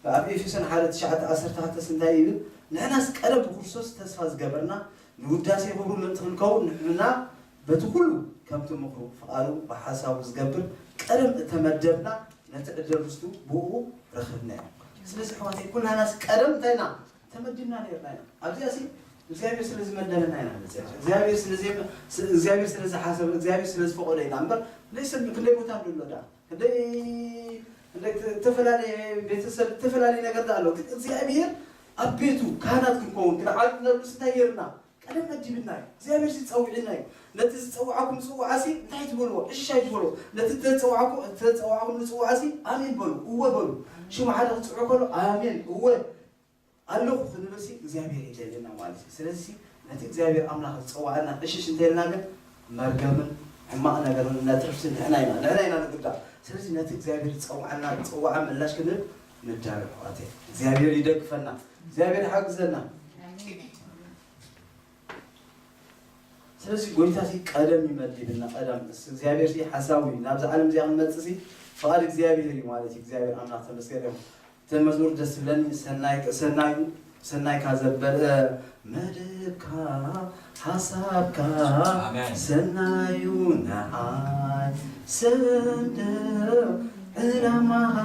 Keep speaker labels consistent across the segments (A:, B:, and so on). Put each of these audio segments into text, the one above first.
A: በአፍኤፌሶን 1:19 ስንታይ ይብል ንሕናስ ቀደም ብክርስቶስ ተስፋ ዝገበርና ንውዳሴ ክብሩ ምእንትንከውን ንሕና በቲ ኩሉ ከምቲ ምክሩ ፍቃዱ ብሓሳቡ ዝገብር ቀደም ተመደብና ነቲ ዕድል ርስቱ ብኡ ረኽብና እዮም ስለዚ ሕዋተይ ኩላናስ ቀደም እንታይና ተመዲብና ነርና ኢና ኣብዚኣሲ እግዚአብሔር ስለዚ መደለና ኢና እግዚአብሔር ስለዚ ሓሰብ እግዚአብሔር ስለዚ ፈቆደ ኢና እምበር ለይሰብ ክንደይ ቦታ ንብሎ ዳ ክንደይ ተፈላለየ ቤተሰብ ተፈላለየ ነገር ዳ ኣሎ ግን እግዚአብሔር ኣብ ቤቱ ካህናት ክንከውን ክንዓልቅ ነብሉስ እንታይ ጌርና ቀደም መዲብና እዩ እግዚአብሔር ሲፀውዕና እዩ ነቲ ዝፀውዓኩም ፅዋዓሲ እንታይ ትበልዎ እሻይ ትበልዎ ነቲ ተፀዋዕኩም ንፅዋዓሲ ኣሜን በሉ እወ በሉ ሽሙ ሓደ ክፅውዑ ከሎ ኣሜን እወ ኣለኹ ክንበሲ እግዚአብሔር ይደለና ማለት እዩ ስለዚ ነቲ እግዚአብሔር ኣምላኽ ዝፀዋዓና እሽሽ እንተልና ግን መርገምን ሕማቕ ነገርን ነትርፍስን ንሕና ኢና ንግዳእ ስለዚ ነቲ እግዚአብሔር ዝፀዋዓና ፅዋዓ ምላሽ ክንብል ንዳርግ ሕዋተይ እግዚአብሔር ይደግፈና እግዚአብሔር ይሓግዘና ስለዚህ ጎይታሲ ቀደም ይመድብና ቀደም እግዚአብሔር ሲ ሐሳቡ ናብዛ ዓለም ዚያ መጽሲ ፈቃድ እግዚአብሔር ማለት እግዚአብሔር አምላክ ተመስገነ ተመዝሙር ደስ ብለን ሰናይ ካዘበለ መድብካ ሐሳብካ ሰናዩ ነዓይ ሰንደው ዕላማሃ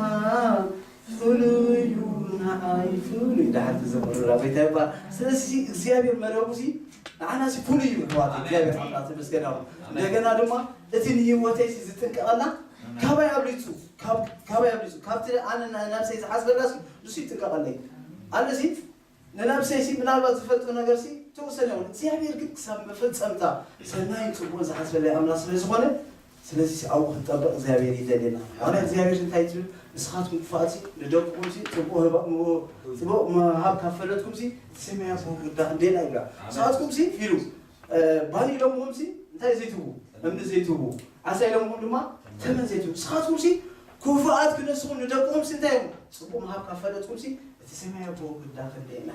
A: ፍሉዩ ነዓይ ፍሉይ ዳሕቲ ዘመሩላ ቤታይባ ስለዚህ እግዚአብሔር መረቡሲ ንዓናሲ ፍሉይ ሕዋት እግዚአብሔር አምላክ ተመስገነ እንደገና ድማ እቲ ንህይወተይ ዝጥንቀቐልና ካባይ ኣብሊፁ ካብቲ ኣነ ነብሰይ ዝሓስበላሲ ንሱ ይጥንቀቐለይ ኣለሲ ንነብሰይሲ ምናልባት ዝፈልጡ ነገርሲ ተወሰነ ይኹን እግዚአብሔር ግን ክሳብ መፈፀምታ ሰናይን ፅቡቅ ዝሓስበለይ ኣምላክ ስለዝኾነ ስለዚ ኣብኡ ክንጠበቕ እግዚአብሔር ይደልየና ኣነ እግዚአብሔር እንታይ ትብል ንስኻትኩም ክፋእሲ ንደቅኩምሲ ፅቡቅ መሃብ ካፈለጥኩምሲ ሰማያ ቦግዳ እንዴና ይብላ ንስኻትኩምሲ ኢሉ ባኒ ኢሎምኹምሲ እንታይ ዘይትህቡ እምኒ ዘይትህቡ ዓሳ ኢሎምኹም ድማ ተመን ዘይትህቡ ንስኻትኩምሲ ክፉኣት ክነስኹም ንደቅኹምሲ እንታይ እዮም ፅቡቅ መሃብ ካፈለጥኩምሲ እቲ ሰማያ ቦግዳ ክንዴና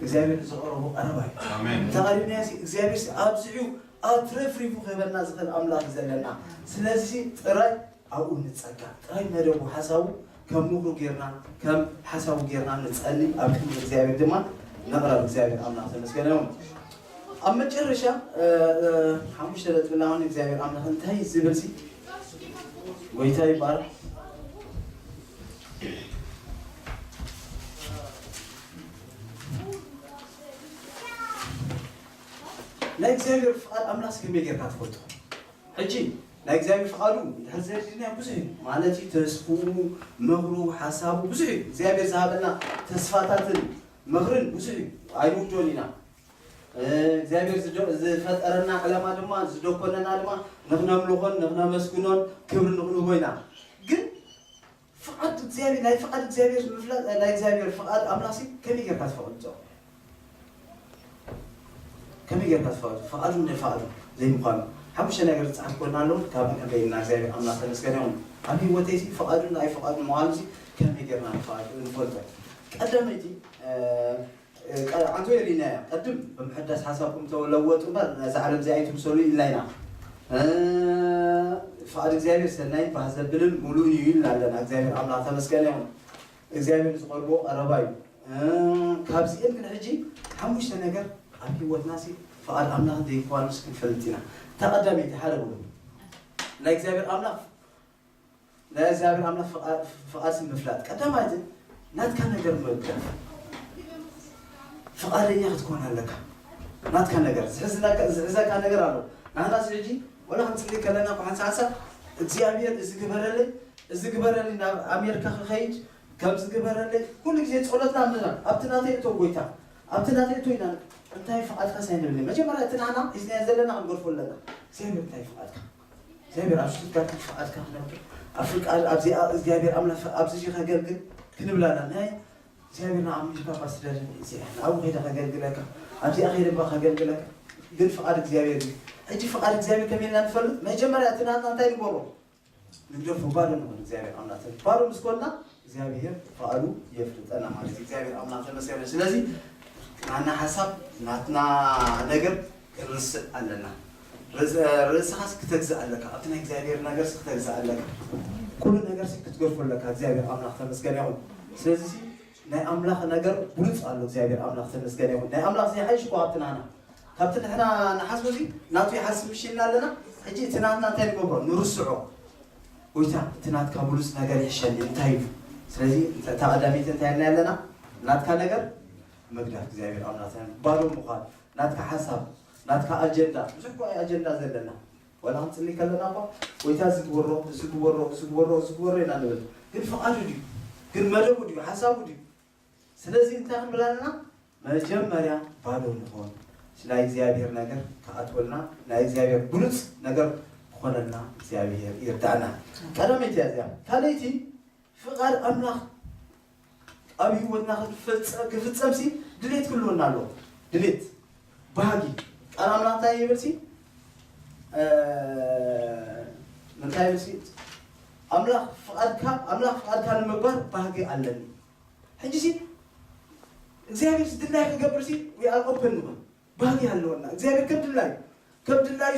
A: እግዚአብሔር ዝቐረቡ ቀረባ እዩ ተቐሪብናያሲ እግዚአብሔር ኣብዝዑ ኣትረፍሪፉ ክህበና ዝኽእል ኣምላኽ ዘለና ስለዚ ጥራይ ኣብኡ ንፀጋ ጥራይ መደቡ ሓሳቡ ከም ምክሩ ጌርና ከም ሓሳቡ ጌርና ንፀልይ ኣብ ቅድሚ እግዚአብሔር ድማ ነቕረብ እግዚአብሔር ኣምላኽ ተመስገነ ይሁን ኣብ መጨረሻ ሓሙሽተ ነጥብና እውን እግዚአብሔር ኣምላኽ እንታይ ዝብልሲ ጎይታ ይባርክ ናይ እግዚአብሔር ፍቃድ ኣምላኽ ከመይ ጌርካ ትፈልጦ ሕጂ ናይ እግዚአብሔር ፍቃዱ ድሕሪ ብዙሕ እዩ ማለት ተስፍኡ ምክሩ ሓሳቡ ብዙሕ እዩ እግዚአብሔር ዝሃበና ተስፋታትን ምክርን ብዙሕ እዩ ኣይውዶን ኢና እግዚአብሔር ዝፈጠረና ዕላማ ድማ ዝደኮነና ድማ ንኽነምልኾን ንኽነመስግኖን ክብሪ ንኽንህቦ ኢና ግን ፍቃድ እግዚአብሔር ናይ ፍቃድ እግዚአብሔር ምፍላጥ ናይ እግዚአብሔር ፍቃድ ኣምላኽ ከመይ ጌርካ ትፈልጦ ከመይ ጌርካ ትፈልጦ ፍቃዱ ንፍቃዱ ዘይምዃኑ ሓሙሽተ ነገር ዝፀሓፍ ኮልና ኣለዉ ካብ ከመይና እግዚአብሔር ኣምላኽ ተመስገነ ይሁን ኣብ ሂወተይ ፍቃዱን ናይ ፍቃዱን ምዃኑ ከመይ ጌርና ንፈልጦ ቀዳመይቲ ዓንቶ የሪና እያ ቅድም ብምሕዳስ ሓሳብኩም ተለወጡ እምበር ነዚ ዓለም እዚኣ ኣይትምሰሉ ኢልና ኢና ፍቃድ እግዚአብሔር ሰናይን ባህ ዘብልን ሙሉእን እዩ ኢልና ኣለና እግዚአብሔር ኣምላኽ ተመስገነ ይሁን እግዚአብሔር ዝቐርቦ ቀረባ እዩ ካብዚአን ግን ሕጂ ሓሙሽተ ነገር ኣብ ሂወትናሲ ፍቃድ ኣምላኽ ዘይኳኑስ ክንፈልጥ ኢና ተቀዳመይቲ ሓደ ብሎ ናይ እግዚአብሔር ኣምላኽ ፍቃድ ምፍላጥ ቀዳማይቲ ናትካ ነገር ምእጋፍ ፍቃደኛ ክትኮን ኣለካ ናትካ ነገር ዝሕዘካ ነገር ኣሎ ናህናስ ሕጂ ወላ ክንፅልይ ከለና ብሓንሳሓሳ እግዚአብሔር እዚ ግበረለይ ናብ ኣሜሪካ ክኸይድ ከም ዝግበረለይ ኩሉ ግዜ ፀሎትና ምና ኣብቲ ናተይ እቶ ጎይታ ኣብቲ ናተይ እቶ ኢና እንታይ ፍቃድካ ሳይንብል መጀመርያ እቲ ንሕና ሒዝናዮ ዘለና ክንገርፎ ኣለና እግዚአብሔር እንታይ ፍቃድካ እግዚአብሔር ኣብ ሽትካ ፍቃድካ ክነብር ኣብ ፍቃድ እግዚአብሔር ኣምላኽ ኣብዚ ከገልግል ክንብል ኣለና ናይ እግዚአብሔር ንኣሜሪካ ፓስተርን ኣብኡ ከይደ ከገልግለካ ኣብዚኣ ከይደ ከገልግለካ ግን ፍቃድ እግዚአብሔር እዩ ሕጂ ፍቃድ እግዚአብሔር ከመይ ኢልና ንፈልጥ መጀመርያ እቲ ናትና እንታይ ንገብሮ ንግደፎ ባዶ ንኾን እግዚአብሔር ኣምላኽ ባዶ ምስ ኮንና እግዚአብሔር ፍቃዱ የፍልጠና ማለት እግዚአብሔር ኣምላኽ ተመስገነ ስለዚ ናትና ሓሳብ ናትና ነገር ክንርስዕ ኣለና ርእስኻስ ክትግዛእ ኣለካ ኣብቲ ናይ እግዚአብሔር ነገርስ ክትግዛእ ኣለካ ኩሉ ነገርሲ ክትገርፎ ኣለካ እግዚአብሔር ኣምላኽ ተመስገነ ይሁን ስለዚህ ናይ ኣምላኽ ነገር ብሉፅ ኣሎ እግዚአብሔር ኣምላኽ ተመስገነ ይሁን ናይ ኣምላኽ ዘይ ሓይሽ እኮ ኣብትናና ካብቲ ንሕና ንሓስቦ እዚ ናቱ ይሓስብ ምሽልና ኣለና ሕጂ እቲ ናትና እንታይ ንገብሮ ንርስዖ ወይታ እቲ ናትካ ብሉፅ ነገር ይሕሸኒ እንታይ እዩ ስለዚ ተቐዳሚት እንታይ ልና ኣለና ናትካ ነገር መግዳፍ እግዚአብሔር ኣምላኽ ባዶ ምዃን ናትካ ሓሳብ ናትካ ኣጀንዳ ብዙሕ እኮ ኣጀንዳ ዘለና ወላ ክንፅልይ ከለና እኳ ወይታ ዝግበሮ ኢና ንብል ግን ፍቓዱ ድዩ ግን መደቡ ድዩ ሓሳቡ ድዩ ስለዚ እንታይ ክንብል ኣለና መጀመርያ ባዶ ንኾን ናይ እግዚአብሔር ነገር ከኣትወልና ናይ እግዚአብሔር ብሉፅ ነገር ክኾነና እግዚአብሔር ይርዳእና ቀዳመይቲ እያ እዚኣ ካልአይቲ ፍቓድ ኣምላኽ ኣብ ሂወትና ክፍፀምሲ ድሌት ክህልወና ኣለዎ ድሌት ባህጊ ቃል ኣምላኽ እንታይ ይብል እንታይ ይብል ኣምላኽ ፍቓድካ ንምግባር ባህጊ ኣለኒ ሕጂ እግዚአብሔር ድላይ ክገብር we are open ንኾን ባህጊ ኣለወና እግዚአብሔር ከም ድላይ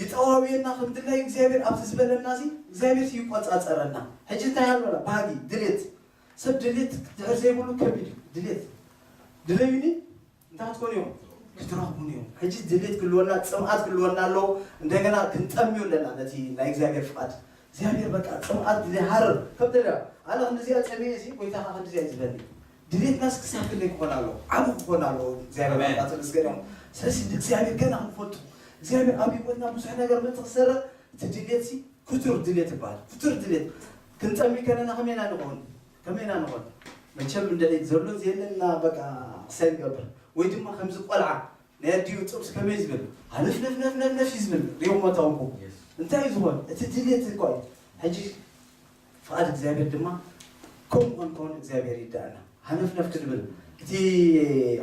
A: ይጠዋዊና ከም ድላይ እግዚአብሔር ኣብቲ ዝበለና እግዚአብሔር ይቆፃፀረና ሕጂ እንታይ ኣለና ባህጊ ድሌት ሰብ ድሌት ድሕር ዘይብሉ ከቢድ ድሌት ድለይኒ እንታይ ክትኮን እዮም ክትረኽቡን እዮም ሕጂ ድሌት ክህልወና ፅምዓት ክህልወና ኣለዎ እንደገና ክንጠምዩ ኣለና ነቲ ናይ እግዚአብሔር ፍቓድ እግዚአብሔር በቃ ፅምዓት ሃርር ከም ደላ ኣነ ክንዲዚኣ ፀሚየ ጎይታ ኻ ክንዲዚኣ ዝበኒ ድሌት ናስ ክሳብ ክንደይ ክኾን ኣለዎ ዓብ ክኾን ኣለዎ እግዚአብሔር ኣምላኽ ተመስገን ይሁን ስለዚ እግዚአብሔር ገና ክንፈልጡ እግዚአብሔር ኣብ ሂወትና ብዙሕ ነገር ምትኽሰረቕ እቲ ድሌት ፍቱር ድሌት ይበሃል ፍቱር ድሌት ክንጠሚ ከለና ከመይና ንኾን መቸም እንደሌት ዘሎ ዘየለና በቃ ክሳይ ንገብር ወይ ድማ ከምዚ ቆልዓ ናይ ኣዲኡ ጥብሲ ከመይ ዝብል ሃነፍነፍነፍነፍ እዩ ዝብል ሪኦም ታውቁ እንታይ እዩ ዝኾን እቲ ድሌት እኳ እዩ ሕጂ ፍቓድ እግዚአብሔር ድማ ከምኡን ከሆነ እግዚአብሔር ይዳእና ሃነፍነፍ ክድብል እቲ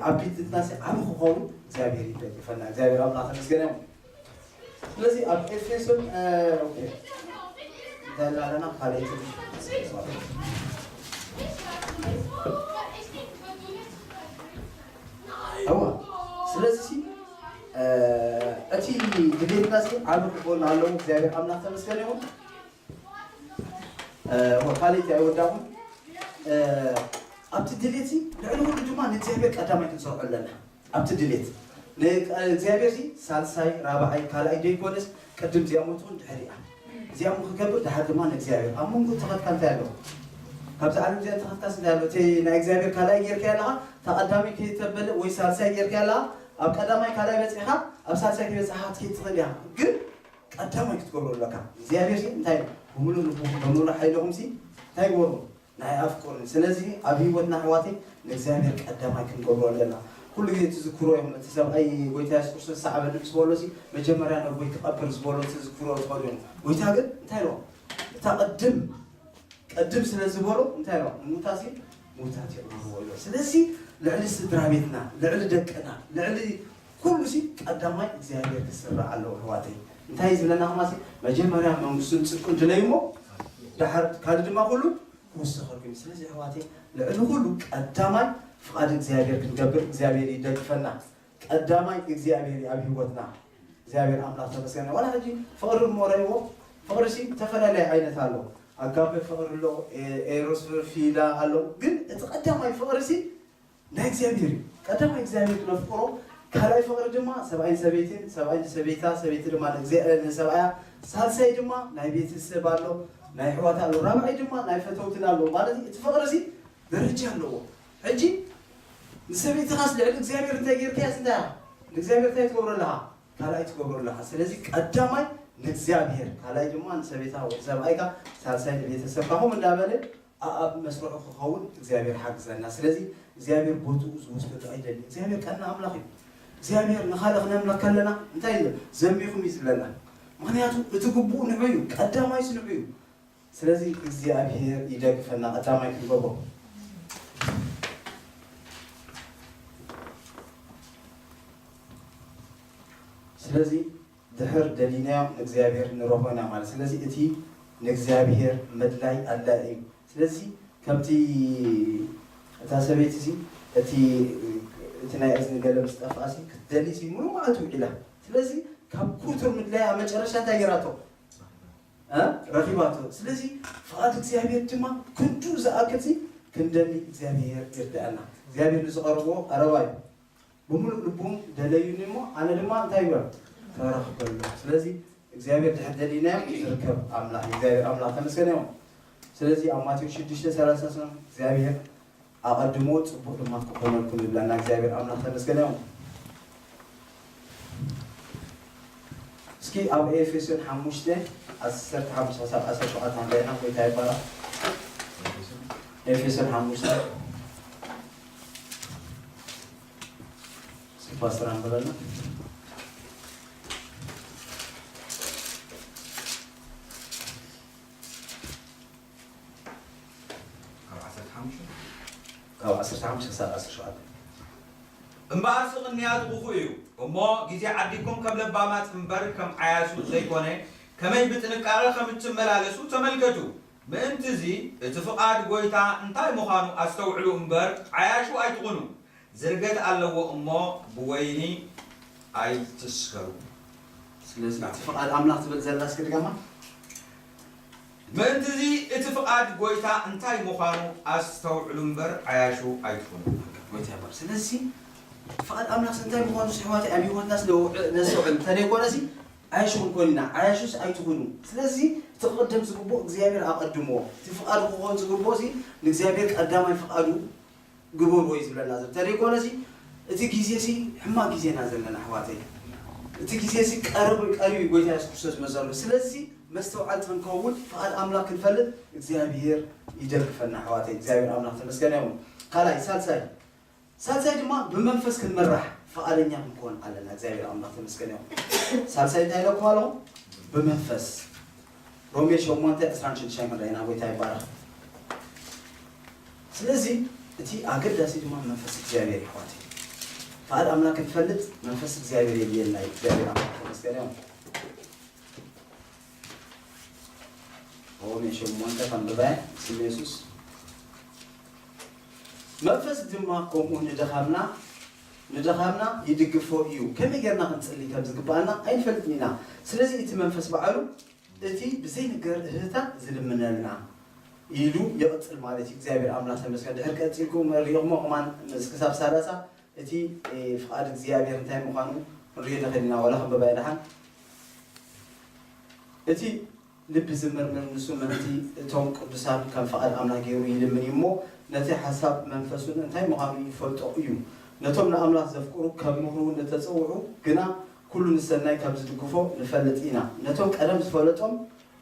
A: ዓቢትና ዓብ ክኸውን እግዚአብሔር ይደግፈና እግዚአብሔር ኣምላኽ ተመስገነ ይሁን ስለዚ ኣብ ኤፌሶን እንታይ ኣለና ካልአይቲ ስለዚ እቲ ድሌትና ዓብ ክኸውን ኣለዎ እግዚአብሔር ኣምላኽ ተመስገነ ይሁን ካልአይቲ ኣይወዳኹም ኣብቲ ድሌት ልዕሊ ሁሉ ድማ ንእግዚአብሔር ቀዳማይ ክንሰርሖ ኣለና ኣብቲ ድሌት ንእግዚአብሔር ሳልሳይ ራብዓይ ካልኣይ ደይኮነስ ቅድም እዚኣ ሞትኹን ድሕሪኣ እዚኣ ክገብር ድሓር ድማ ንእግዚአብሔር ኣብ መንጎ ተኸትካ እንታይ ኣለዎ ካብዚ ዓለም እዚኣ ተኸትካስ እንታይ ኣለዎ እቲ ናይ እግዚአብሔር ካልኣይ ጌርካ ኣለኻ ተቐዳማይ ከይተበለ ወይ ሳልሳይ ጌርካ ኣለኻ ኣብ ቀዳማይ ካልኣይ በፂሕካ ኣብ ሳልሳይ ከይበፅሕካ ክትከይትኽእል ኢኻ ግን ቀዳማይ ክትገብሮ ኣለካ እግዚአብሔር እንታይ ብምሉእ ሓይልኹም እንታይ ግበሩ ናይ ኣፍቅሩ ስለዚ ኣብ ሂወትና ኣሕዋተይ ንእግዚአብሔር ቀዳማይ ክንገብሮ ኣለና ኩሉ ግዜ ትዝክሮ እዮም እቲ ሰብኣይ ጎይታ ኢየሱስ ክርስቶስ ሰዓበሉ ዝበሎ መጀመርያ ነጎይ ክቐብር ዝበሎ ትዝክሮ ትኸዱ እዮም ጎይታ ግን እንታይ ኢሎ እታ ቀድም ስለ ዝበሎ እንታይ ኢሎ ሙታት የቕርብዎ ኢሎ ስለዚ ልዕሊ ስድራ ቤትና ልዕሊ ደቅና ልዕሊ ኩሉ ቀዳማይ እግዚአብሔር ክስራዕ ኣለዎ ኣሕዋተይ እንታይ ዝብለና ኸማ መጀመርያ መንግስቱን ፅድቁን ድለይሞ ድሓር ካልእ ድማ ኩሉ ክውስኸልኩ ስለዚ ኣሕዋተይ ልዕሊ ኩሉ ቀዳማይ ፍቓድ እግዚአብሔር ክንገብር እግዚአብሔር ይደግፈና ቀዳማይ እግዚአብሔር ኣብ ሂወትና እግዚአብሔር ኣምላኽ ተመስገነ ዋላ ሕጂ ፍቕሪ ሞረይዎ ፍቕሪ ተፈላለየ ዓይነት ኣሎ ኣጋፔ ፍቕሪ ኣሎ ኤሮስ ፊላ ኣሎ ግን እቲ ቀዳማይ ፍቕሪ ናይ እግዚአብሔር እዩ ቀዳማይ እግዚአብሔር ክነፍቅሮ ካልኣይ ፍቕሪ ድማ ሰብኣይን ሰበይትን ሰብኣይን ሰበይታ ሰበይቲ ድማ ንሰብኣያ ሳልሳይ ድማ ናይ ቤተሰብ ኣሎ ናይ ኣሕዋት ኣሎ ራብዓይ ድማ ናይ ፈተውትን ኣሎ ማለት እቲ ፍቕሪ ደረጃ ኣለዎ ሕጂ ንሰበይትኻስ ልዕሊ እግዚአብሔር እንታይ ጌርካያስ እንታይ ንእግዚአብሔር እንታይ ትገብሮ ኣለኻ ካልኣይ ትገብሮ ኣለኻ ስለዚ ቀዳማይ ንእግዚአብሔር ካልኣይ ድማ ንሰበይታ ወይ ሰብኣይካ ሳልሳይ ንቤተሰብካ ከምኡ እንዳበለ ኣብ መስርዑ ክኸውን እግዚአብሔር ሓግዘና ስለዚ እግዚአብሔር ቦትኡ ዝወስደሉ ኣይደሊ እግዚአብሔር ቀና ኣምላኽ እዩ እግዚአብሔር ንኻልእ ክነምልኽ ከለና እንታይ እዩ ዘንቢኹም እዩ ዝብለና ምክንያቱ እቲ ግቡኡ ንዑ እዩ ቀዳማይስ ንዑ እዩ ስለዚ እግዚአብሔር ይደግፈና ቀዳማይ ክንገብሮ ስለዚ ድሕር ደሊናዮ ንእግዚአብሔር ንረኽቦ ኢና ማለት ስለዚ እቲ ንእግዚአብሔር መድላይ ኣላ እዩ ስለዚ ከምቲ እታ ሰበይቲ እቲ ናይ እዝኒ ገለ ምስ ጠፍኣ ክትደሊ ሙሉእ መዓልቲ ውዒላ ስለዚ ካብ ኩቱር ምድላይ ኣብ መጨረሻ እንታይ ገይራቶ ረኺባቶ ስለዚ ፍቓድ እግዚአብሔር ድማ ክንዱ ዝኣክል كندني إخبار يردأنا إخبار نزقربه أرواي بملك لبهم دليل مو أنا لما تايبر فرح كله سلزي إخبار تحدلينا يركب أملاح إخبار أملاح تمسكناه سلزي أماتي وشديشة ثلاثة سنة إخبار أقدموت بقول ما تكونوا كل بلنا إخبار أملاح تمسكناه سكي أو إفسون حموشته أسرت حموش أسر شوات عن بينهم في تايبرا إفسون حموشته سباسران بدلنا أو أسر حموش أسر شوات
B: امبارس غنيات غفويو وما جزء عديكم قبل بامات امبار كم عياسو زي كونه كمان بتنقال خم تملالسو تملكتو بانتزي اتفقاد قويتا انتاي مخانو استوعلو امبار عياشو اي تغنو زرقت الله وما بويني اي تسكرو
A: سلازم اتفقاد املاح تبل زلاس كدغما
B: بانتزي اتفقاد قويتا انتاي مخانو استوعلو امبار عياشو اي تغنو
A: قويتا بار سلازي فقط أملاك سنتين مخانو سحواتي أبي والناس لو نسوعن تاني كونسي عايشون كلنا عايشوس أي تكونوا سلازي تقدم زقبو إخبار أقدموه تفقدوا خون زقبوسي إخبار قدامه يفقدوا قبول ويز بلا نازل تاني كونسي تيجيسي حما جيسي نازل لنا حواتي تيجيسي قرب قوي يسكسس مزارو سلازي مستوعبت من كون فقط أملاك الفلد إخبار يدركفنا حواتي إخبار أملاك تمسكنا يوم قال سالساي دما بمنفس كنمرح فقالنيا نكون على እግዚአብሔር አምላክ ተመስገን ይሁን ሳልሳይ ታይለው ቋለው በመንፈስ ሮሜ 8:11 ሸምራይና ወይታ ይባላል ስለዚህ እቲ አገዳሲ ድማ መንፈስ እግዚአብሔር ይሁን ፈቃድ አምላክ እንፈልጥ መንፈስ እግዚአብሔር የሌላ እግዚአብሔር አምላክ ተመስገን ይሁን ሮሜ 8:11 ኢየሱስ መንፈስ ድማ ቆሙ ندخلنا يدقفوا إيو كم يجرنا هنصلي كم زقبالنا أي فلتنينا سلزي إنت منفس بعلو إنتي بزين الجر هتا زلمنا لنا يلو يقتل مالتي زابر أملاك تمسكن ده هركات يكون اليوم أمان مسكسب سالسة إنتي فقاد زيابير نتاي مخانو رينا خلينا ولا هم ببعدها إنتي لبز من نسوم إنتي توم قدسان كان فقاد أملاك يروي لمن يمو نتي حسب منفسون نتاي مخانو يفلتوا إيو نتومنا أملاك زفكرو كمهرو نتتصوعو قنا كل نستناي كابز تقفو نفلتينا نتوم كأدم زفلتهم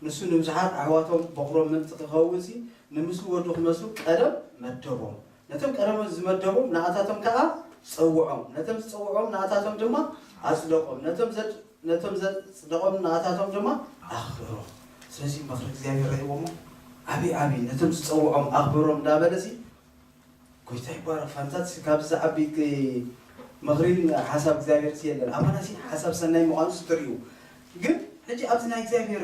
A: نسو نمزحات عواتهم بقرون من تتخوزي نمسو ودوخ مسو كأدم مدبهم نتوم كأدم زمدبهم نعتاتهم كأ صوعهم نتوم صوعهم نعتاتهم جمع أصدقهم نتوم زد صدقهم نعتاتهم جمع أخبرهم سلسي مخرج زيابي رأيوهم أبي نتوم صوعهم أخبرهم دابلسي كويتا يبارك فانتات كابز عبيك مغرين حسب زاير سيادة أما نسي حسب سنة مقالو ستريو قل هجي أبزنا زاير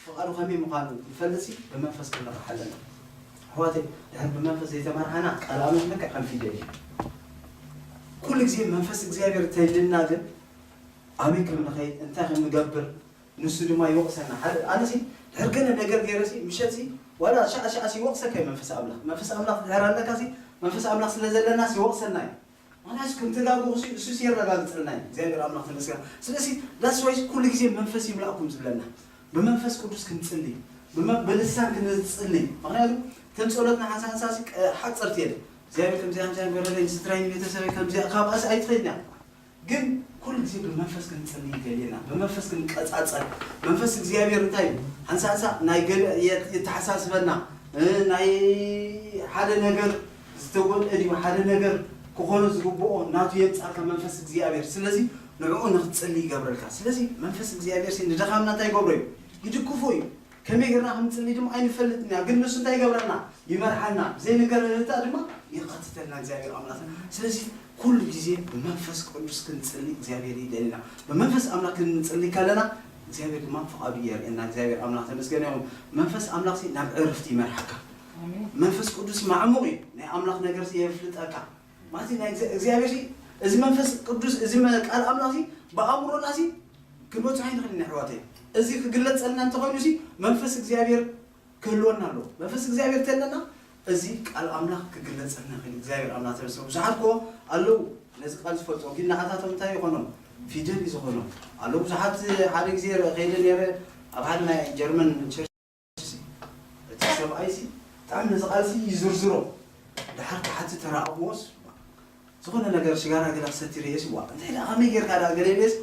A: فقارو خمي مقالو يفلسي بمنفس كنا رحلنا هواتي يعني بمنفس زي تمرحنا قلامه لك عن في دليل كل زي منفس زاير تيلنا قل أبيك من خير انت مقبر نسدو ما يوقسنا أنا سي هرقنا نقر غيرسي مشاتي ولا شاء سي وقسه كي منفس أملاك هرالنا كاسي منفس أملاك سلازلنا سي وقسنا أنا أشكر تلاقوا سوسي رجال تلنا زي ما أملاك تلسكنا سلسي لا سويش كل شيء منفس يملأكم زبلنا بمنفس قدوس كنتصلي بلسان كنتصلي معناته تمسولتنا حسن أساسي حق صرتين زي ما كم زي هم زي بيرد يسترين بيتسوي كم زي خابس أي تخيلنا جن كل شيء بمنفس كنتصلي جالينا بمنفس كنتصل منفس زيابير تايم هنسا نايجل يتحساس بنا ناي حدا نجر استقول أدي وحدا نجر كخون زقبوه ناتو يبصع كمنفس زيابير سلزي نعون نتصلي قبل الكاس سلزي منفس زيابير سين ندخلنا تاي قبري يدكفوي كم يقرنا هم تصلي دم أين فلتنا قل نص تاي قبرنا يمرحنا زي نقر التاريخ يقتلنا زيابير أملاك سلزي كل جزء بمنفس قدوس كنتصلي زيابير يدلنا بمنفس أملاك كنتصلي كلنا زيابير ما فقابير إن زيابير أملاك تمسكنا يوم منفس أملاك سي ناب عرفتي مرحكة منفس قدوس معموري نا أملاك نجرسي يفلت أكا ما تي نا زيابير سي إذا منفس قدوس إذا ما قال أملاك سي بأمره ناسي كل ما تعين خلينا حواتي إذا قلت سألنا أنت قوي سي منفس زيابير كلونا له منفس እግዚአብሔር ተለና እዚ ቃል አምላክ ክግለጽና እግዚአብሔር አምላክ ተሰው ዛሐኮ አለው ለዚ ቃል ዝፈልጦ ግን ናታቶም እንታይ ይሆኖም ፊደል ይዝሆኖ አለው ዛሐት ሓደ ጊዜ ኸይደ ነረ ኣብ ሓደ ናይ ጀርመን ቸርች ተሰብአይሲ ጣም ነዝቃልሲ ይዝርዝሮ ድሓር ተሓቲ ተራእሞስ ዝኾነ ነገር ሽጋራ ገላ ሰትሪየስ ዋ እንታይ ዳ ከመይ ጌርካ ዳ ገሌቤስ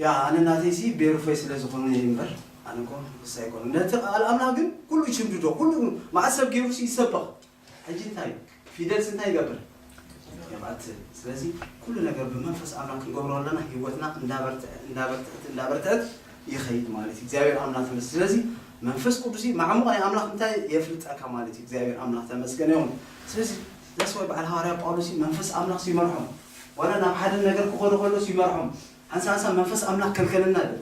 A: ያ ኣነ ናተይሲ ቤሩፈይ ስለ ዝኾነ ይምበር ኣነኮ ሳይኮን ነቲ አልአምና ግን ኩሉ ይሽምድዶ ኩሉ ማዕሰብ ጌሩሲ ይሰበኽ ሕጂ እንታይ ፊደልስ እንታይ ይገብር ያባት ስለዚህ ኩሉ ነገር በመንፈስ አምላክ እንገብረዋለና ህይወትና እንዳበርተት ይኸይድ ማለት እግዚአብሔር አምላክ ተመስገን ስለዚህ መንፈስ ቅዱስ ማዕሙቅ አምላክ እንታይ የፍልጠካ ማለት እግዚአብሔር አምላክ ተመስገን ይሁን ስለዚህ ለሰው በዓል ሐዋርያ ጳውሎስ መንፈስ አምላክ ሲመርሖም ወለና ሓደ ነገር ከሆነ ሲመርሖም አንሳሳ መንፈስ አምላክ ከልከልና አይደል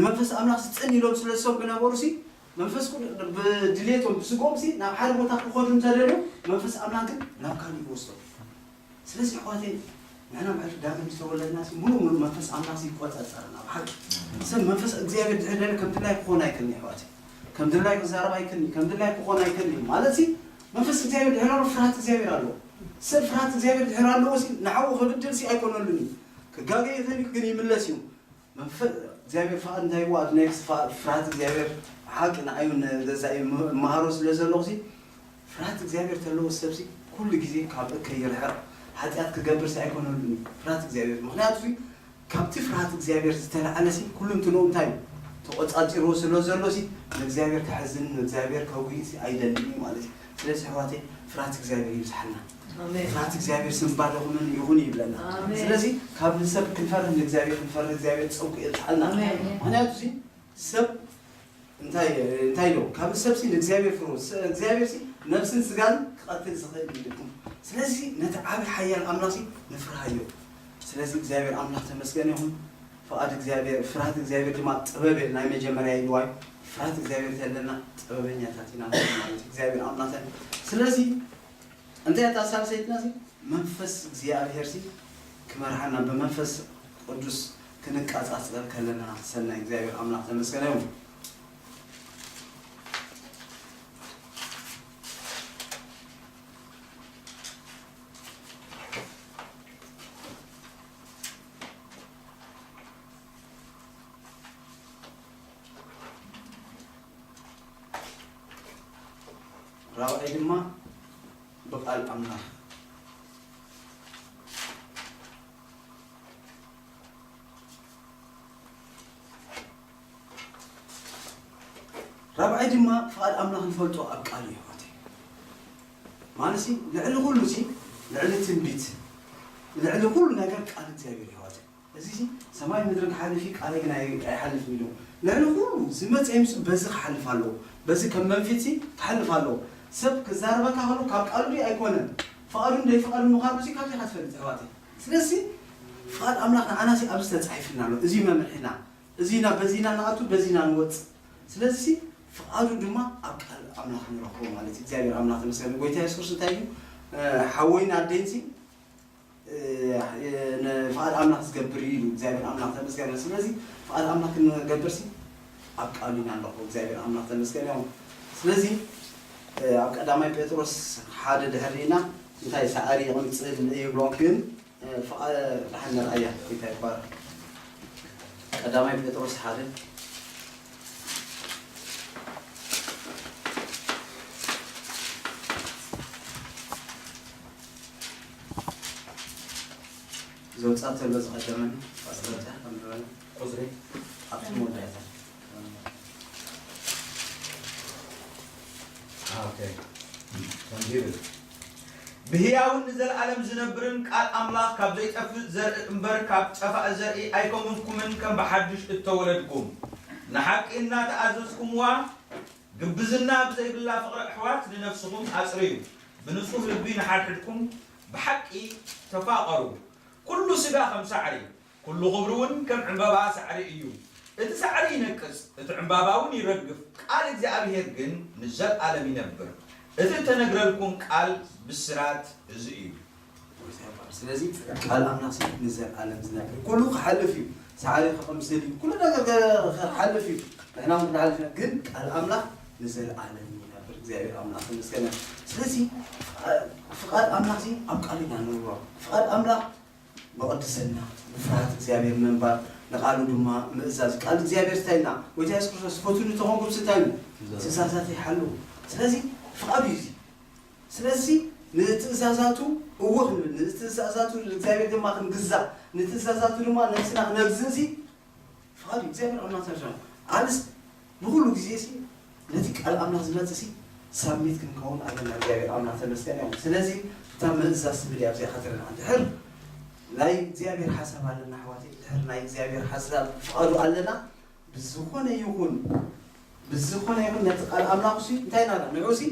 A: መንፈስ አምላክ ጽንይሎም ስለሰው በነበሩሲ መንፈስ ቅዱስ በድሌቶም ስቆምሲ ናብ ሓደ ቦታ ከሆዱን ተደለ መንፈስ አምላክ ናብ ካሊ ይወስደው ስለዚህ ሆቴ ያና ማለት ዳግም ተወለድናሲ ሙሉ መንፈስ አምላክ ሲቆጣጠርና ባክ ሰም መንፈስ እግዚአብሔር ድህደለ ከምትላይ ከሆነ አይከኝ ሆቴ ከምትላይ ከዛረባ አይከኝ ከምትላይ ከሆነ አይከኝ ማለት መንፈስ እግዚአብሔር ድህራሎ ፍርሃት እግዚአብሔር አለው ሰብ ፍርሃት እግዚአብሔር ድህራሎ ወሲ ናው ከብድልሲ አይኮነሉኒ ከጋገ የተኒ ግን ይመለሲው መንፈስ እግዚአብሔር ፈቃድ እንዳይዋድ ኔክስት ፍርሃት እግዚአብሔር ሐቅና አይን ዘዛይ ማህሮስ ለዘለውሲ ፍርሃት እግዚአብሔር ተለው ሰብሲ ኩሉ ጊዜ ካብ ከይርሐ ኃጢአት ከገብር ሳይኮነሉኒ ፍርሃት እግዚአብሔር ምክንያቱ ካብቲ ፍርሃት እግዚአብሔር ዝተላዓለሲ ኩሉም ትኖም ታይ ተቆጻጽሮ ስለዘለውሲ ለእግዚአብሔር ተሐዝን እግዚአብሔር ከውይሲ አይደልኝ ማለት ስለዚህ ሐዋቴ ፍርሃት እግዚአብሔር ይብዛልና አሜን ፍርሃት እግዚአብሔር ስንባለሁን ይሁን ይብለና ስለዚህ ካብ ሰብ ክንፈርህ እግዚአብሔር ጽውቅ ይጣልና ምክንያቱ ሰብ እንታይ ነው ካብ ሰብ ሲል እግዚአብሔር ፍሩ እግዚአብሔር ሲ ነፍስን ስጋን ከቀትል ዝኸል ይልኩም ስለዚህ ነተዓብ ሐያል አምላክ ነፍርሃዮ ስለዚህ እግዚአብሔር አምላክ ተመስገን ይሁን ፈቃድ እግዚአብሔር ፍርሃት እግዚአብሔር ድማ ጥበብ ናይ መጀመሪያ ይዋይ ፍርሃት እግዚአብሔር ተለና ጥበበኛ ታቲና ማለት እግዚአብሔር አምላክ ስለዚህ እንተ ያታሳብ ሰይጥናሲ መንፈስ እግዚአብሔር ሲ ከመርሐና በመንፈስ ቅዱስ ክንቃጻጽል ከለና ሰናይ እግዚአብሔር አምላክ ተመስገን ይሁን ራባይ ድማ በቃል አምላክ ራባይ ድማ ፈቃድ አምላክ ንፈልጦ አቃል ይሆት ማለሲ ለዕል ሁሉ ሲ ለዕል ትንቢት ለዕል ሁሉ ነገር ቃል እግዚአብሔር ይሆት እዚህ ሰማይ ምድር ከሐልፊ ቃል ግን አይሐልፍ ሚሉ ለዕል ሁሉ ዝመጽ አይምስ በዚህ ሐልፋለሁ በዚህ ከመንፊት ሐልፋለሁ ሰብ ከዛርበካ ሆኖ ካብቃሉ አይኮነን ፈቃዱ እንደይ ፈቃዱ መኻሩሲ ካብዚ ሓትፈልጥ ህዋቴ ስለዚህ ፈቃድ አምላክ አናሲ አብስ ተጻይፍና ነው እዚ መምርሕና እዚና በዚና ናቱ በዚና ንወጥ ስለዚህ ፈቃዱ ድማ አቃል አምላክ ንረክቦ ማለት እግዚአብሔር አምላክ ተመስገን ጎይታ ኢየሱስ ክርስቶስ እንታይ ሓወይና ደንሲ ፈቃድ አምላክ ዝገብር እዩ እግዚአብሔር አምላክ ተመስገን ስለዚህ ፈቃድ አምላክ ንገብርሲ አቃሉና ነው እግዚአብሔር አምላክ ተመስገን ነው ስለዚህ ኣብ ቀዳማይ ጴጥሮስ ሓደ ድሕሪና እንታይ ሰዓሪ ቅምፅል ይብሎም ግን ፈቃድ ረአያ እንታይ ይባል ቀዳማይ ጴጥሮስ ሓደ ዘውፃት ለዝቀደመን አስረታ ከምድረን ቁዝሬ አጥሞ ዳይታ
B: اوكي تنجيب بهياون نزل عالم زنبرن قال املاح كاب زي طف زر انبر كاب طفا زري ايكمنكم كم بحدش التولدكم نحق ان تعززكم وا غبزنا بزي بالله فقر احوات لنفسكم اصريو بنصوف لبين حدكم بحقي تفاقروا كل سبا 5 عري كل غبرون كم عبابا سعري ايو اتسعري ينقص اتعباباون يرغف قال እግዚአብሔር ግን ንዘል ዓለም ይነብር እተነግረልኩም ቃል ብስራት እዚዩ ስለዚህ ቃል አምላክ ንዘል ዓለም ዝነብር ኩሉ ከሐልፍ ሰዓሪ ከመሰሊ ኩሉ ነገር ከሐልፍ እحنا ምንድነው ግን ቃል አምላክ
A: نزل عالم ينبر እግዚአብሔር አምላክ ተመስገነ ስለዚህ ፍቃድ አምላክ ሲ አብቃልና ነው ፍቃድ አምላክ በቅድስና ፍቃድ እግዚአብሔር መንባር ለቃሉ ድማ ምእዛዝ ቃል እግዚአብሔር ስታይና ወይታ ኢየሱስ ክርስቶስ ፎቱን ተሆንኩም ስታዩ ትእዛዛት ይሐሉ ስለዚህ ፍቃዱ ይዚ ስለዚህ ለትእዛዛቱ እወህ ለትእዛዛቱ እግዚአብሔር ድማ ክንግዛ ለትእዛዛቱ ድማ ነፍስና ነግዝዚ ፍቃዱ እግዚአብሔር አምላክ ተሻለ አልስ በሁሉ ጊዜ ሲ ለዚህ ቃል አምላክ ዝመጽሲ ሳሚት ክንከውን አለና እግዚአብሔር አምላክ ተመስገነ ነው ስለዚህ ተመዛስ ብል ያብዚ ኸተረና ድህር ላይ እግዚአብሔር ሐሳብ አለና ሐዋቴ ድህር ላይ እግዚአብሔር ሐሳብ ፍቃዱ አለና ብዝኾነ ይሁን ለቃል አምላክ ሲ እንታይና ነው ሲ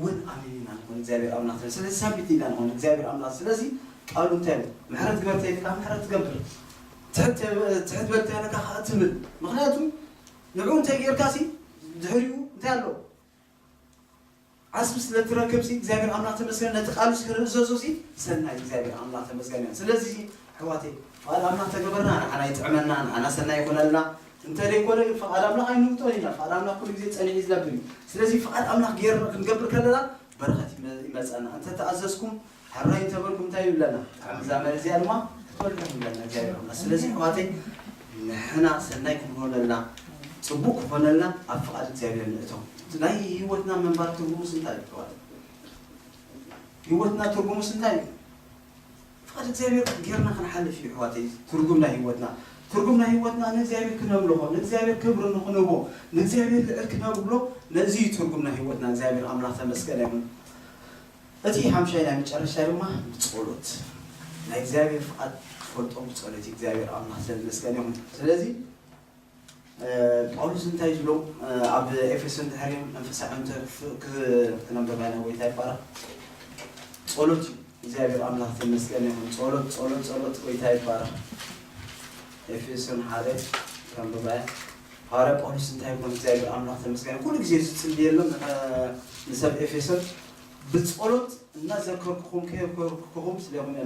A: ወን አሚና ነው እግዚአብሔር አምላክ ስለዚህ ሳሚት ይላል ነው እግዚአብሔር አምላክ ስለዚህ ቃሉ እንታይ ምሕረት ገበርተ ይልካ ምሕረት ገበር ትሕት በልተና ካትብል ምክንያቱም يقولون تغيير كاسي دحريو انتالو عسبس لتركب سي እግዚአብሔር አምላክ ተመስገነ ለተቃሉ ስለዘዞሲ ሰናይ እግዚአብሔር አምላክ ተመስገነ ስለዚህ ህዋቴ ፈቃድ አምላክ ተገበርና አና ይጥዕመና አና ሰናይ ይኮነልና እንተ ለይኮነ ፈቃድ አምላክ አይኑጥቶይና ፈቃድ አምላክ ሁሉ ጊዜ ጸልይ ይዝለብኝ ስለዚህ ፈቃድ አምላክ ገር ክንገብር ከለና በረከት ይመጻና አንተ ተአዘዝኩም ሐራይ ተበልኩም ታይብለና አምዛመር ዚያልማ ተወልደና እግዚአብሔር አምላክ ስለዚህ ህዋቴ ነህና ሰናይ ክንሆነልና ጽቡቅ ሆነና አፍቃድ እግዚአብሔር ነጥተው ላይ ህይወትና መንባር ትርጉሙ ስንታይ ተዋል ህይወትና ትርጉሙ ስንታይ ፍቃድ እግዚአብሔር ገርና ከናሐልፍ ይሁዋቴ ትርጉምና ህይወትና እግዚአብሔር ክነብሎ እግዚአብሔር ክብር ንኹንቦ እግዚአብሔር ልዕልክ ነብሎ ለዚህ ትርጉምና ህይወትና እግዚአብሔር አምላክ ተመስገነ ይሁን እቲ ሐምሻይ ላይ መጨረሻ ድማ ጸሎት ላይ እግዚአብሔር ፍቃድ ፈልጦም ጸሎት እግዚአብሔር አምላክ ተመስገነ ይሁን ስለዚህ ጳውሎስ እንታይ ብሎ ኣብ ኤፌሶን ድሕሪም መንፈሳዊ ክነብባና ወይታ ይባላል ጸሎት እግዚአብሔር አምላክ ተመስገነ ይሁን ጸሎት ወይታ ይባላል ኤፌሶን ሓደ ከንብባይ ሐዋርያ ጳውሎስ እንታይ ብሎ እግዚአብሔር አምላክ ተመስገነ ሁሉ ጊዜ ዝጽልየሎም ንሰብ ኤፌሶን በጸሎት እና ዘከርኩም ከየከርኩም ስለሆነ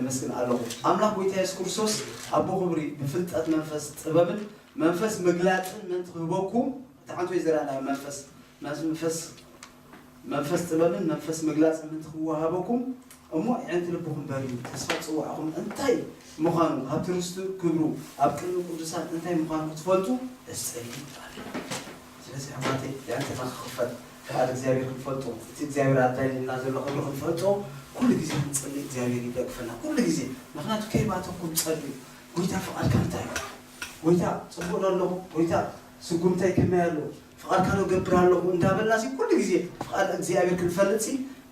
A: መስግን አለሁ አምላክ ወይታ ኢየሱስ ክርስቶስ አቦ ክብሪ በፍልጠት መንፈስ ጥበብን መንፈስ መግላጥን ምን ትህበኩም ታንቶ ይዘራና መንፈስ ጥበብን መንፈስ መግላጥ ምን ትህዋሃበኩም እሞ አንተ ልብኩም ባሪ ተስፋ ጽዋዕኩም እንታይ መኻኑ ሀብትርስቱ ክብሩ አብቅሉ ቅዱሳን እንታይ መኻኑ ትፈልጡ እስጸልይ ስለዚህ አማቴ ያንተ ማخفት ፈቃድ እግዚአብሔር ክፈልጡ እግዚአብሔር አዳይና ዘሎ ክብሩ ክፈልጡ ኩሉ ጊዜ እንጸልይ እግዚአብሔር ይደግፈና ኩሉ ጊዜ ምክንያቱ ከይባተኩም ጸልይ ጎይታ ፈቃድ ካንታይ ወይታ ጽቦላለሁ ወይታ ስጉምታይ ከመያለው ፍቃድ ካለው ገብራለሁ እንዳበላሲ ሁሉ ጊዜ ፍቃድ እግዚአብሔር ክንፈልጽ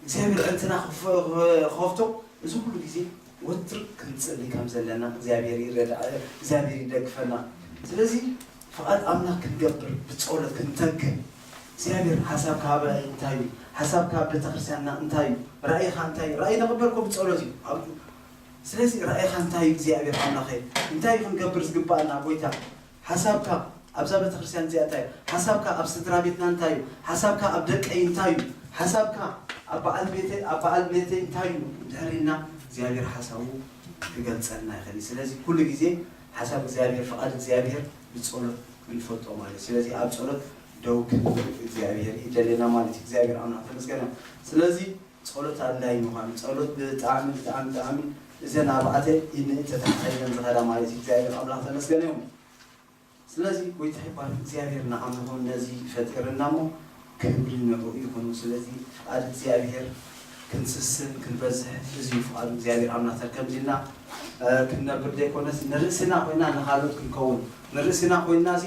A: እግዚአብሔር እንትና ኸፍቶ እዚ ሁሉ ጊዜ ወትር ክንጽልይ ከም ዘለና እግዚአብሔር ይረዳ እግዚአብሔር ይደግፈና ስለዚህ ፍቃድ አምላክ ክንገብር በጸሎት ክንተግ እግዚአብሔር ሐሳብ ካበ እንታይ ሐሳብ ካበ ተክርስቲያንና እንታይ ራእይኻ እንታይ ራእይ ነበር ኮ በጸሎት ስለዚህ ራእይኻ እንታይ እግዚአብሔር አምላክ እንታይ ክንገብር ዝግባአና ጎይታ ሐሳብካ ኣብዛ ቤተክርስቲያን ዚያታይ ሐሳብካ ኣብ ስድራ ቤትና እንታይ ሐሳብካ ኣብ ደቀይ እንታይ ሐሳብካ ኣብ በዓል ቤቴ እንታይ ድሕሪና እግዚአብሔር ሐሳቡ ክገልጸና ይኽእል ስለዚህ ኩሉ ጊዜ ሐሳብ እግዚአብሔር ፍቃድ እግዚአብሔር በጸሎት እንፈልጦ ማለት ስለዚህ ኣብ ጸሎት ደውክ እግዚአብሔር ይደለና ማለት እግዚአብሔር አምላክ ተመስገነ ስለዚህ ጸሎት አላይ ነው ጸሎት በጣም እዘና ባዓተ ተተሓይለን ዝኸዳ ማለት እግዚአብሔር አምላክ ተመስገነ ይሁን ስለዚህ ጎይታ ይባል እግዚአብሔርና አምልኮ እነዚህ ፈጥርናሞ ክብር ነው ይሁን ስለዚህ ፍቃድ እግዚአብሔር ክንስስን ክንበዝሕ እዚህ ፍቃድ እግዚአብሔር አምላክ ተከብልና ክንነብር ደይኮነስ ንርእስና ኮይና ንኻሎት ክንከውን ንርእስና ኮይና እዚ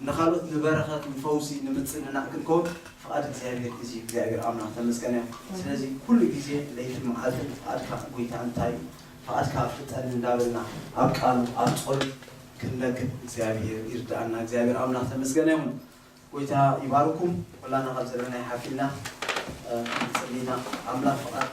A: ንኻሎት ንበረኸት ንፈውሲ ንምፅንና ክንከውን ፍቃድ እግዚአብሔር እዚህ እግዚአብሔር አምላክ ተመስገነ ስለዚህ ኩሉ ጊዜ ለይት መዓልት ፍቃድካ ጎይታ እንታይ ፍቃድካ ፍጠን እንዳበልና አብቃሉ አጥቆል ክንነግር እግዚአብሔር ይርዳና እግዚአብሔር አምላክ ተመስገነ ይሁን ጎይታ ይባርኩም ሁላና ኸልዘለና ይሐፊና ጽሊና አምላክ